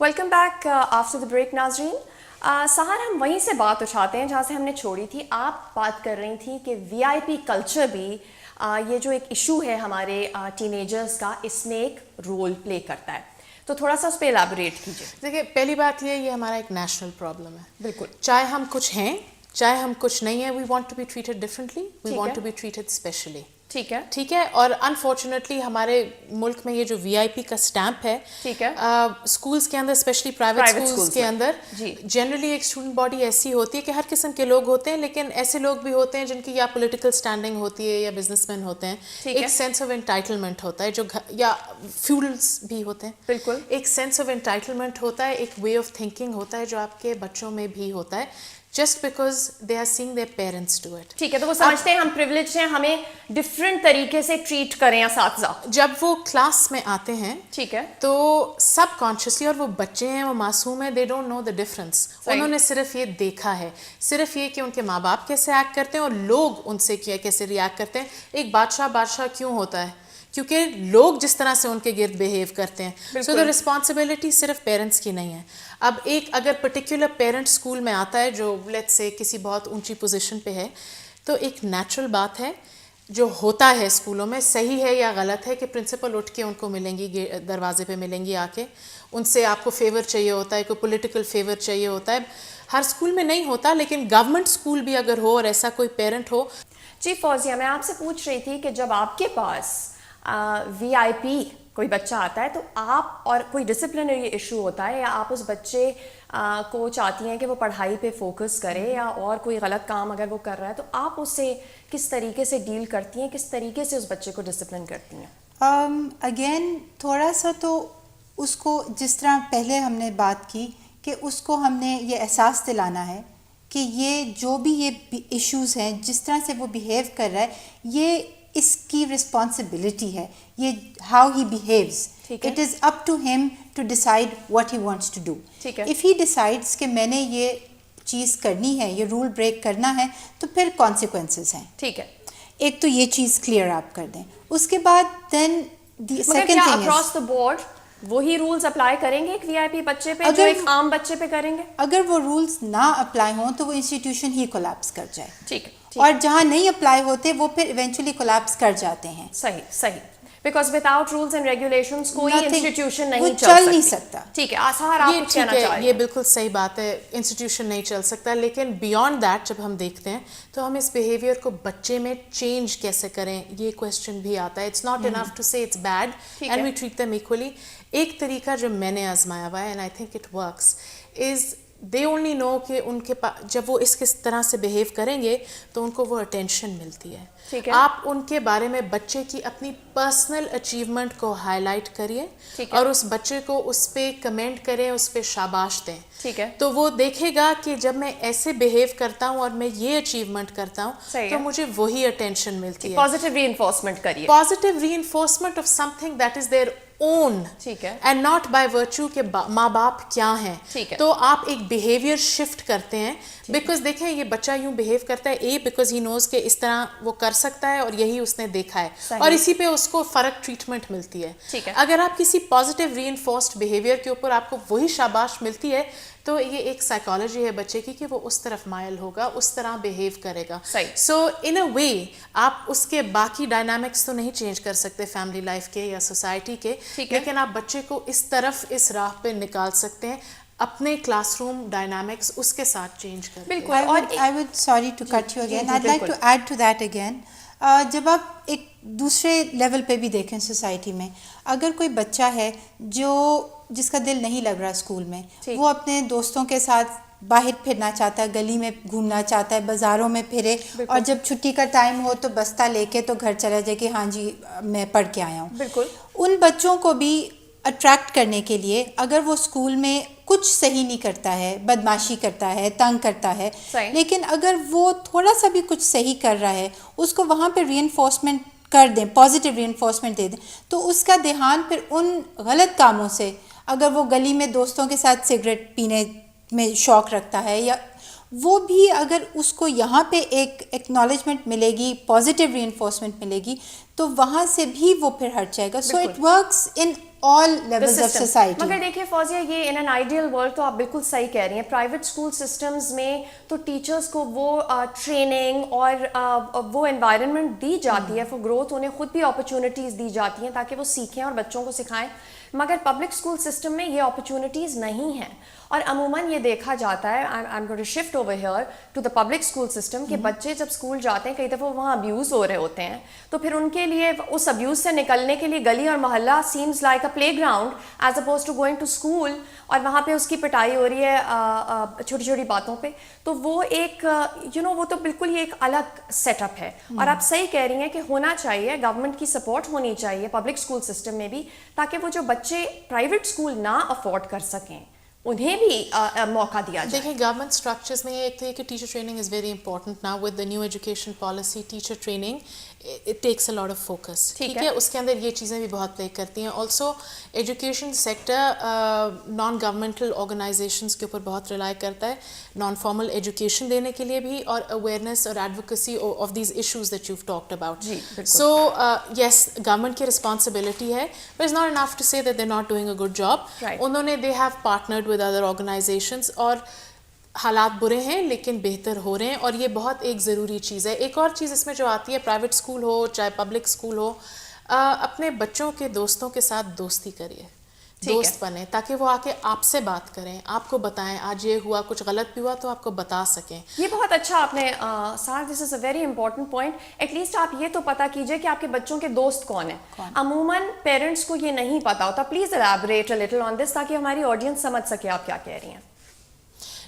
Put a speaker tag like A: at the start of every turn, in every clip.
A: Welcome back after the break ناظرین. سحر ہم وہیں سے بات اٹھاتے ہیں جہاں سے ہم نے چھوڑی تھی. آپ بات کر رہی تھیں کہ وی آئی پی کلچر بھی یہ جو ایک ایشو ہے ہمارے ٹین ایجرس کا, اس میں ایک رول پلے کرتا ہے, تو تھوڑا سا اس پہ الیبوریٹ کیجیے.
B: دیکھیے پہلی بات یہ ہمارا ایک نیشنل پرابلم ہے.
A: بالکل,
B: چاہے ہم کچھ ہیں چاہے ہم کچھ نہیں ہیں, we want to be treated differently, we want to be treated specially. ٹھیک ہے. اور انفارچونیٹلی ہمارے ملک میں یہ جو وی آئی پی کا اسٹیمپ ہے, اسکولس کے اندر اسپیشلی پرائیویٹ اسکولس کے اندر جنرلی ایک اسٹوڈنٹ باڈی ایسی ہوتی ہے کہ ہر قسم کے لوگ ہوتے ہیں, لیکن ایسے لوگ بھی ہوتے ہیں جن کی یا پولیٹیکل اسٹینڈنگ ہوتی ہے یا بزنس مین ہوتے ہیں. ایک سینس آف انٹائٹلمنٹ ہوتا ہے جو یا فیوڈلس بھی ہوتے ہیں.
A: بالکل,
B: ایک سینس آف انٹائٹلمنٹ ہوتا ہے, ایک وے آف تھنکنگ ہوتا ہے جو آپ کے بچوں میں بھی ہوتا ہے, just because they are seeing their parents do it.
A: ٹھیک ہے, تو وہ سمجھتے ہیں ہم پریولیج ہیں, ہمیں ڈفرینٹ طریقے سے ٹریٹ کریں اساتذہ.
B: جب وہ کلاس میں آتے ہیں
A: ٹھیک ہے,
B: تو سب کانشیسلی, اور وہ بچے ہیں, وہ معصوم ہیں, they don't know the difference. انہوں نے صرف یہ دیکھا ہے, صرف یہ کہ ان کے ماں باپ کیسے ایکٹ کرتے ہیں اور لوگ ان سے کیسے ریئیکٹ کرتے ہیں. ایک بادشاہ کیوں ہوتا ہے؟ کیونکہ لوگ جس طرح سے ان کے گرد بیہیو کرتے ہیں. سو دا رسپانسبلٹی صرف پیرنٹس کی نہیں ہے. اب ایک اگر پرٹیکولر پیرنٹ اسکول میں آتا ہے جو لیٹس سے کسی بہت اونچی پوزیشن پہ ہے, تو ایک نیچرل بات ہے جو ہوتا ہے اسکولوں میں, صحیح ہے یا غلط ہے, کہ پرنسپل اٹھ کے ان کو ملیں گی, دروازے پہ ملیں گی آ کے, ان سے آپ کو فیور چاہیے ہوتا ہے, کوئی پولیٹیکل فیور چاہیے ہوتا ہے. ہر اسکول میں نہیں ہوتا, لیکن گورنمنٹ اسکول بھی اگر ہو اور ایسا کوئی پیرنٹ ہو.
A: جی فوزیہ, میں آپ سے پوچھ رہی تھی کہ جب آپ کے پاس وی آئی پی کوئی بچہ آتا ہے تو آپ, اور کوئی ڈسپلنری ایشو ہوتا ہے یا آپ اس بچے کو چاہتی ہیں کہ وہ پڑھائی پہ فوکس کرے یا اور کوئی غلط کام اگر وہ کر رہا ہے, تو آپ اس سے کس طریقے سے ڈیل کرتی ہیں, کس طریقے سے اس بچے کو ڈسپلن کرتی ہیں؟
C: اگین تھوڑا سا تو اس کو, جس طرح پہلے ہم نے بات کی کہ اس کو ہم نے یہ احساس دلانا ہے کہ یہ جو بھی یہ ایشوز ہیں, جس طرح سے وہ بیہیو کر رہا ہے, یہ اس کی رسپانسبلٹی ہے, یہ how he behaves, it is up to him to decide what he wants to do. If he decides کہ میں نے یہ چیز کرنی ہے, یہ رول بریک کرنا ہے, تو پھر کانسیکوینسز ہیں.
A: ٹھیک ہے,
C: ایک تو یہ چیز کلیئر آپ کر دیں. اس کے بعد then the second thing is
A: across the board وہی رولز اپلائی کریں گے ایک وی آئی پی بچے پہ جو ایک عام بچے پہ کریں گے؟
C: اگر وہ رولز نہ اپلائی ہوں تو وہ انسٹیٹیوشن ہی کولیپس کر جائے.
A: ٹھیک ہے,
C: اور جہاں نہیں اپلائی ہوتے وہ پھر ایونچولی کولیپس کر جاتے ہیں.
A: صحیح, because without rules and regulations کوئی انسٹیٹیوشن نہیں
C: چل نہیں سکتا.
A: ٹھیک ہے, آسار آپ کچھ کہنا چاہ رہے ہیں؟
B: یہ بالکل صحیح بات ہے, انسٹیٹیوشن نہیں چل سکتا, لیکن بیانڈ دیٹ جب ہم دیکھتے ہیں تو ہم اس بیہیویئر کو بچے میں چینج کیسے کریں, یہ کویسچن بھی آتا ہے. It's not enough to say it's bad and we treat them equally. ایک طریقہ جو میں نے آزمایا ہوا ہے and I think it works is they only know کہ ان کے پاس جب وہ اس کس طرح سے بیہیو کریں گے تو ان کو وہ اٹینشن ملتی ہے. آپ ان کے بارے میں بچے کی اپنی پرسنل اچیومنٹ کو ہائی لائٹ کریے اور اس بچے کو اس پہ کمنٹ کریں, اس پہ شاباش دیں.
A: ٹھیک ہے,
B: تو وہ دیکھے گا کہ جب میں ایسے بیہیو کرتا ہوں اور میں یہ اچیومنٹ کرتا ہوں تو مجھے وہی اٹینشن ملتی ہے.
A: پازیٹیو ری انفورسمنٹ کریے,
B: positive reinforcement of something that is their own and not by virtue کہ ماں باپ کیا ہیں. تو آپ ایک بیہیویئر شفٹ کرتے ہیں, بیکاز دیکھیں یہ بچہ یوں بیہیو کرتا ہے بیکاز ہی نوز کہ اس طرح وہ کر سکتا ہے اور یہی اس نے دیکھا ہے اور اسی پہ اس کو فرق ٹریٹمنٹ ملتی ہے. اگر آپ کسی پازیٹیو ری انفورسڈ بیہیویئر کے اوپر آپ کو وہی شاباش ملتی ہے تو یہ ایک سائیکالوجی ہے بچے کی کہ وہ اس طرف مائل ہوگا, اس طرح بیہیو کرے گا. سو ان اے وے آپ اس کے باقی ڈائنامکس تو نہیں چینج کر سکتے فیملی لائف کے یا سوسائٹی کے, لیکن آپ بچے کو اس طرف اس راہ پہ نکال سکتے ہیں, اپنے کلاس روم ڈائنامکس اس کے ساتھ چینج کر.
A: بالکل.
C: I would sorry to cut you again. I'd like to add to that again. جب آپ ایک دوسرے لیول پہ بھی دیکھیں سوسائٹی میں, اگر کوئی بچہ ہے جس کا دل نہیں لگ رہا اسکول میں, وہ اپنے دوستوں کے ساتھ باہر پھرنا چاہتا ہے, گلی میں گھومنا چاہتا ہے, بازاروں میں پھرے, اور جب چھٹی کا ٹائم ہو تو بستہ لے کے تو گھر چلا جائے کہ ہاں جی میں پڑھ کے آیا ہوں.
A: بالکل.
C: ان بچوں کو بھی اٹریکٹ کرنے کے لیے اگر وہ اسکول میں کچھ صحیح نہیں کرتا ہے, بدماشی کرتا ہے, تنگ کرتا ہے, لیکن اگر وہ تھوڑا سا بھی کچھ صحیح کر رہا ہے, اس کو وہاں پہ ری انفورسمنٹ کر دیں, پازیٹیو ری انفورسمنٹ دے دیں, تو اس کا دھیان پھر ان غلط کاموں سے, اگر وہ گلی میں دوستوں کے ساتھ سگریٹ پینے میں شوق رکھتا ہے, یا وہ بھی اگر اس کو یہاں پہ ایک ایکنالجمنٹ ملے گی, پازیٹیو ری انفورسمنٹ ملے گی, تو وہاں سے بھی وہ پھر ہٹ جائے گا. So it works in all levels of society.
A: مگر دیکھیے فوزیہ یہ ان این آئیڈیل ورلڈ تو آپ بالکل صحیح کہہ رہی ہیں, پرائیویٹ اسکول سسٹمز میں تو ٹیچرس کو وہ ٹریننگ اور وہ انوائرمنٹ دی جاتی ہے فار گروتھ, انہیں خود بھی اپرچونیٹیز دی جاتی ہیں تاکہ وہ سیکھیں اور بچوں کو سکھائیں, مگر پبلک اسکول سسٹم میں یہ اپرچونیٹیز نہیں ہیں. اور عموماً یہ دیکھا جاتا ہے, I am going to shift over here to the public school system, کہ بچے جب اسکول جاتے ہیں کئی دفعہ وہاں ابیوز ہو رہے ہوتے ہیں, تو پھر ان کے لیے اس ابیوز سے نکلنے کے لیے گلی اور محلہ seems like a playground as opposed to going to school, اور وہاں پہ اس کی پٹائی ہو رہی ہے چھوٹی چھوٹی باتوں پہ. تو وہ ایک وہ تو بالکل یہ ایک الگ سیٹ اپ ہے. اور آپ صحیح کہہ رہی ہیں کہ ہونا چاہیے, گورنمنٹ کی سپورٹ ہونی چاہیے پبلک اسکول سسٹم میں بھی, تاکہ وہ جو بچے پرائیویٹ اسکول نہ افورڈ کر سکیں انہیں بھی موقع دیا جائے.
B: دیکھیں گورنمنٹ اسٹرکچرز میں ایک تو یہ کہ teacher training is very important now with the new education policy. Teacher training it takes a lot of focus, ٹھیک ہے, اس کے اندر یہ چیزیں بھی بہت پلے کرتی ہیں. Also education sector non governmental organisations کے اوپر بہت ریلائی کرتا ہے نان فارمل ایجوکیشن دینے کے لیے بھی, اور اویئرنیس اور advocacy of these issues that you talked about. So yes, government کی رسپانسبلٹی ہے, but is not enough to say that they not doing a good job. انہوں نے they have partnered with other organisations, اور حالات برے ہیں لیکن بہتر ہو رہے ہیں, اور یہ بہت ایک ضروری چیز ہے. ایک اور چیز اس میں جو آتی ہے, پرائیویٹ اسکول ہو چاہے پبلک اسکول ہو, اپنے بچوں کے دوستوں کے ساتھ دوستی کریے, دوست بنیں, تاکہ وہ آ کے آپ سے بات کریں, آپ کو بتائیں آج یہ ہوا, کچھ غلط بھی ہوا تو آپ کو بتا سکیں.
A: یہ بہت اچھا آپ نے sir, this is a very important point. At least آپ یہ تو پتا کیجئے کہ آپ کے بچوں کے دوست کون ہیں. عموماً پیرنٹس کو یہ نہیں پتا ہوتا. Please elaborate a little on دس تاکہ ہماری آڈینس سمجھ سکے آپ کیا کہہ رہی ہیں.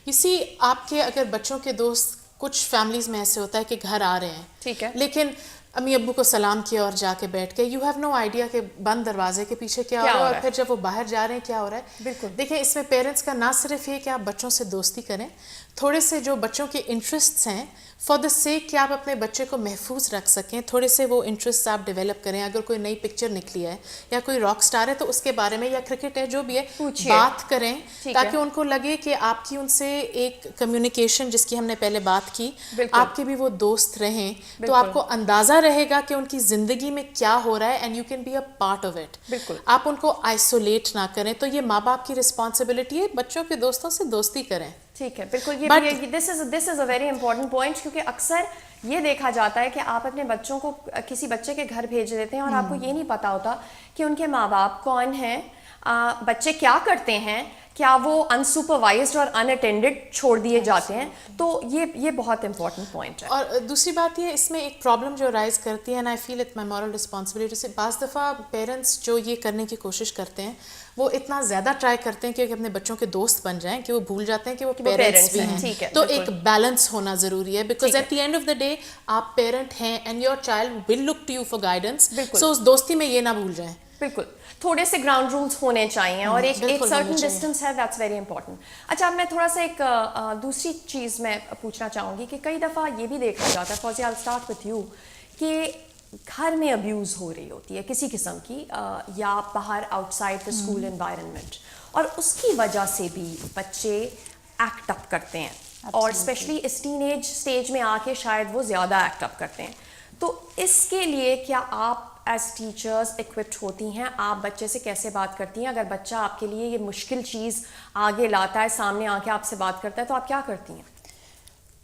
B: اسی آپ کے اگر بچوں کے دوست, کچھ فیملیز میں ایسے ہوتا ہے کہ گھر آ رہے ہیں,
A: ٹھیک ہے,
B: لیکن امی ابو کو سلام کیا اور جا کے بیٹھ کے, یو ہیو نو آئیڈیا کہ بند دروازے کے پیچھے کیا ہو رہا ہے, اور پھر جب وہ باہر جا رہے ہیں کیا ہو رہا ہے.
A: بالکل.
B: دیکھیں اس میں پیرنٹس کا نہ صرف یہ کہ آپ بچوں سے دوستی کریں, تھوڑے سے جو بچوں کے انٹرسٹس ہیں فار دا سیک کہ آپ اپنے بچے کو محفوظ رکھ سکیں, تھوڑے سے وہ انٹرسٹ آپ ڈیولپ کریں. اگر کوئی نئی پکچر نکلی ہے یا کوئی راک سٹار ہے تو اس کے بارے میں, یا کرکٹ ہے جو بھی ہے, بات کریں تاکہ ان کو لگے کہ آپ کی ان سے ایک کمیونیکیشن, جس کی ہم نے پہلے بات کی, آپ کے بھی وہ دوست رہیں, تو آپ کو اندازہ رہے گا کہ ان کی زندگی میں کیا ہو رہا ہے, and you can be a part of it.
A: بالکل,
B: آپ ان کو آئسولیٹ نہ کریں. تو یہ ماں باپ کی رسپانسبلٹی ہے, بچوں کے دوستوں سے دوستی کریں.
A: ٹھیک ہے, بالکل. یہ دس is a very important point, کیونکہ اکثر یہ دیکھا جاتا ہے کہ آپ اپنے بچوں کو کسی بچے کے گھر بھیج دیتے ہیں اور آپ کو یہ نہیں پتا ہوتا کہ ان کے ماں باپ کون ہیں, بچے کیا کرتے ہیں, کیا وہ انسپروائزڈ اور ان اٹینڈڈ چھوڑ دیے جاتے ہیں. تو یہ بہت امپورٹنٹ پوائنٹ ہے.
B: اور دوسری بات یہ, اس میں ایک پرابلم جو رائز کرتی ہے, and I feel it my moral responsibility, سے بعض دفعہ پیرنٹس جو یہ کرنے کی کوشش کرتے ہیں وہ اتنا زیادہ ٹرائی کرتے ہیں کہ اپنے بچوں کے دوست بن جائیں کہ وہ بھول جاتے ہیں کہ وہ پیرنٹس بھی ہیں. تو ایک بیلنس ہونا ضروری ہے, because at the end of the day آپ پیرنٹ ہیں and your child will look to you for guidance. So اس دوستی میں یہ نہ بھول جائیں.
A: بالکل, تھوڑے سے گراؤنڈ رولس ہونے چاہیے اور ایک سرٹن ڈسٹینس ہے, دیٹس ویری امپورٹنٹ. اچھا, اب میں تھوڑا سا ایک دوسری چیز میں پوچھنا چاہوں گی کہ کئی دفعہ یہ بھی دیکھا جاتا ہے, Fauzia I start with you, کہ گھر میں ابیوز ہو رہی ہوتی ہے کسی قسم کی, یا باہر out side the school environment, اور اس کی وجہ سے بھی بچے ایکٹ اپ کرتے ہیں, اور اسپیشلی اس ٹین ایج اسٹیج میں آ کے شاید وہ زیادہ ایکٹ اپ کرتے ہیں. تو اس کے لیے کیا آپ ایز ٹیچرز ایکوپڈ ہوتی ہیں, آپ بچے سے کیسے بات کرتی ہیں؟ اگر بچہ آپ کے لیے یہ مشکل چیز آگے لاتا ہے, سامنے آ کے آپ سے بات کرتا ہے, تو آپ کیا کرتی ہیں؟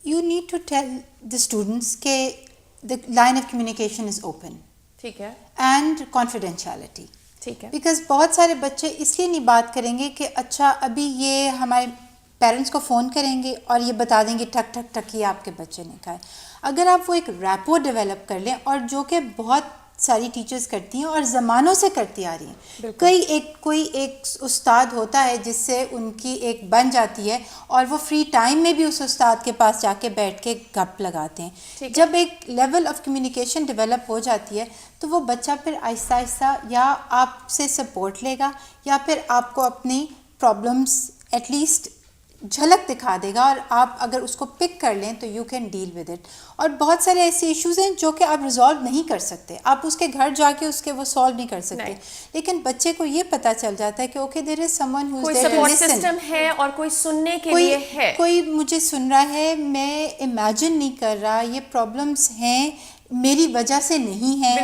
C: You need to tell the students کہ the line of communication is open.
A: ٹھیک ہے.
C: and confidentiality.
A: ٹھیک ہے.
C: because بہت سارے بچے اس لیے نہیں بات کریں گے کہ اچھا ابھی یہ ہمارے پیرنٹس کو فون کریں گے اور یہ بتا دیں گے ٹھک ٹھک ٹھک یہ آپ کے بچے نے کہا ہے. اگر آپ وہ ایک ریپو ڈیولپ کر لیں, اور جو کہ بہت ساری ٹیچرز کرتی ہیں اور زمانوں سے کرتی آ رہی ہیں, کوئی ایک استاد ہوتا ہے جس سے ان کی ایک بن جاتی ہے, اور وہ فری ٹائم میں بھی اس استاد کے پاس جا کے بیٹھ کے گپ لگاتے ہیں. جب ایک لیول آف کمیونیکیشن ڈیولپ ہو جاتی ہے تو وہ بچہ پھر آہستہ آہستہ یا آپ سے سپورٹ لے گا, یا پھر آپ کو اپنی پرابلمس ایٹ لیسٹ جھلک دکھا دے گا, اور آپ اگر اس کو پک کر لیں تو you can deal with it. اور بہت سارے ایسے ایشوز ہیں جو کہ آپ ریزالو نہیں کر سکتے, آپ اس کے گھر جا کے اس کے وہ سالو نہیں کر سکتے, لیکن بچے کو یہ پتہ چل جاتا ہے کہ okay there is someone who is there to listen,
A: کوئی سپورٹ سسٹم ہے اور کوئی سننے کے لیے ہے,
C: کوئی مجھے سن رہا ہے, میں امیجن نہیں کر رہا, یہ پرابلمس ہیں, میری وجہ سے نہیں ہے.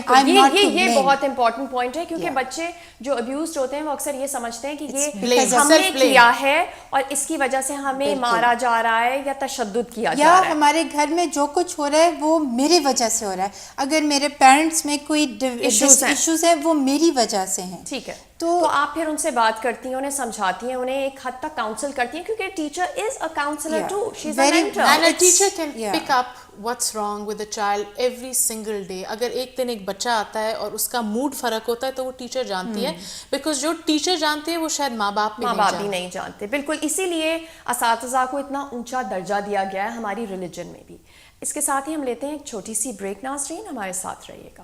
A: یہ بہت امپورٹنٹ پوائنٹ ہے کیونکہ بچے جو ابیوزڈ ہوتے ہیں وہ اکثر یہ سمجھتے ہیں کہ یہ ہم نے کیا ہے اور اس کی وجہ سے ہمیں مارا جا رہا ہے یا تشدد کیا جا رہا ہے,
C: یا ہمارے گھر میں جو کچھ ہو رہا ہے وہ میری وجہ سے ہو رہا ہے. اگر میرے پیرنٹس میں کوئی ایشوز ہیں وہ میری وجہ سے ہیں.
A: ٹھیک ہے, تو آپ پھر ان سے بات کرتی ہیں, انہیں سمجھاتی ہیں, انہیں ایک حد تک کاؤنسل کرتی ہیں کیونکہ teacher is a counsellor too, she is a mentor
B: and a teacher can pick up what's wrong with the child every single day. اگر ایک دن ایک بچہ آتا ہے اور اس کا موڈ فرق ہوتا ہے تو وہ ٹیچر جانتی ہے, بیکاز جو ٹیچر جانتی ہے وہ شاید ماں باپ
A: بھی نہیں جانتے. بالکل, اسی لیے اساتذہ کو اتنا اونچا درجہ دیا گیا ہے ہماری ریلیجن میں بھی. اس کے ساتھ ہی ہم لیتے ہیں ایک چھوٹی سی بریک. ناظرین ہمارے ساتھ رہیے گا.